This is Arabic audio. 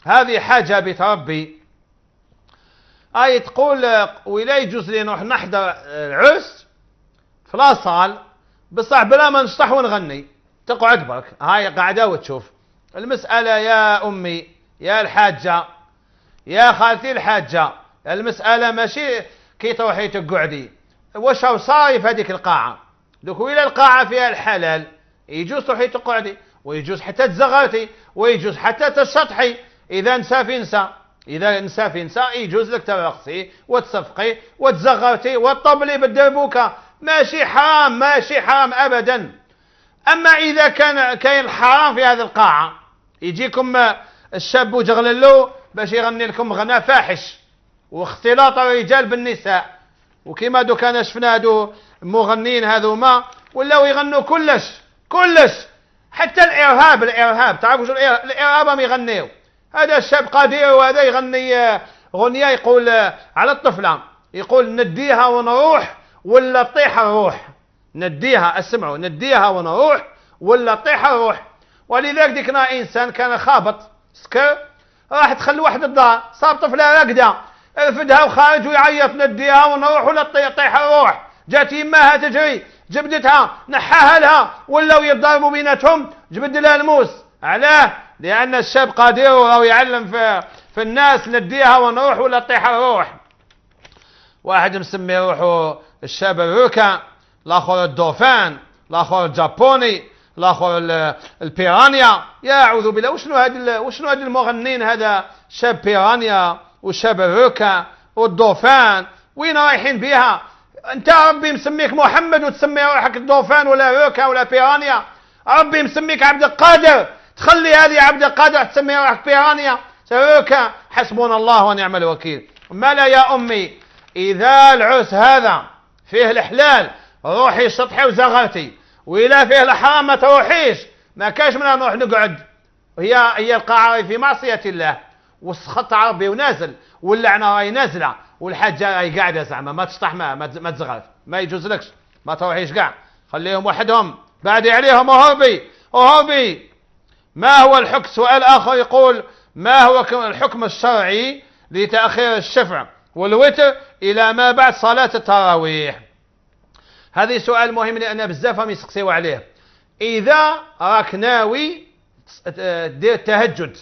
هذه حاجة بتربي. أي تقول ولا يجوز لي نروح نحضر العرس في لاصال بصح بلا ما نشطح ونغني، تقعد برك هاي قاعدة وتشوف المسألة. يا أمي يا الحاجة يا خالتي الحاجة، المسألة ماشي كي تروحي تقعدي واش راهو صاير في هذيك القاعة. دوك ولا القاعة فيها الحلال يجوز تروحي تقعدي، ويجوز حتى تزغرتي، ويجوز حتى تشطحي. إذا نسى في نسى، إذا نسى في نسى يجوز لك ترقصي وتصفقي وتزغرتي وتطبلي بالدربوكة، ماشي حرام، ماشي حرام أبدا. أما إذا كاين الحرام في هذه القاعة، يجيكم الشاب وجغللو باش يغني لكم غناء فاحش واختلاط الرجال بالنساء، وكما دو كان شفنا هادو مغنين هذوما ولاو يغنوا كلش حتى الإرهاب تعرفوا شو الإرهاب هم يغنيو. هذا الشاب قدير وهذا يغني غنية يقول على الطفلة، يقول نديها ونروح ولا تطيح الروح. نديها، اسمعوا، نديها ونروح ولا تطيح الروح. ولذلك ديكنا انسان كان خابط سكر، راح تخلي واحد الدار صار طفله راقده، رفدها وخارج ويعيط نديها ونروح ولا تطيح الروح. جات يماها تجري جبدتها نحاها لها ولاو يتضاربوا بيناتهم، جبد لها الموس. علاه؟ لان الشاب قادر وراه يعلم في الناس نديها ونروح ولا تطيح الروح. واحد مسمي روحه الشاب الروكا، الاخر الدوفان، الاخر الجابوني، الاخر البيرانيا. يا اعوذ بالله، وشنو هاد المغنين؟ هذا شاب بيرانيا وشاب الروكا والدوفان، وين رايحين بها؟ انت ربي مسميك محمد وتسمي روحك الدوفان ولا روكا ولا بيرانيا؟ ربي مسميك عبد القادر، تخلي هذه عبد القادر تسمي روحك بيرانيا روكا؟ حسبنا الله ونعم الوكيل. ما لا يا امي، اذا العرس هذا فيه الحلال روحي سطحي وزغرتي، وإلا فيه الحرام ما تروحيش. ما كاش منها نروح نقعد، هي القاعة في معصية الله، والسخط عربي ونازل، واللعنة راهي نازلة، والحاجة راهي قاعدة زعما ما تسطح ما تزغر، ما يجوز لكش، ما تروحيش كاع، خليهم وحدهم، بعدي عليهم وهربي. ما هو الحكم؟ سؤال آخر يقول: ما هو الحكم الشرعي لتأخير الشفع والوتر إلى ما بعد صلاة التراويح؟ هذا سؤال مهم لأن بزاف هم يسقسيو عليه. إذا راك ناوي دير تهجد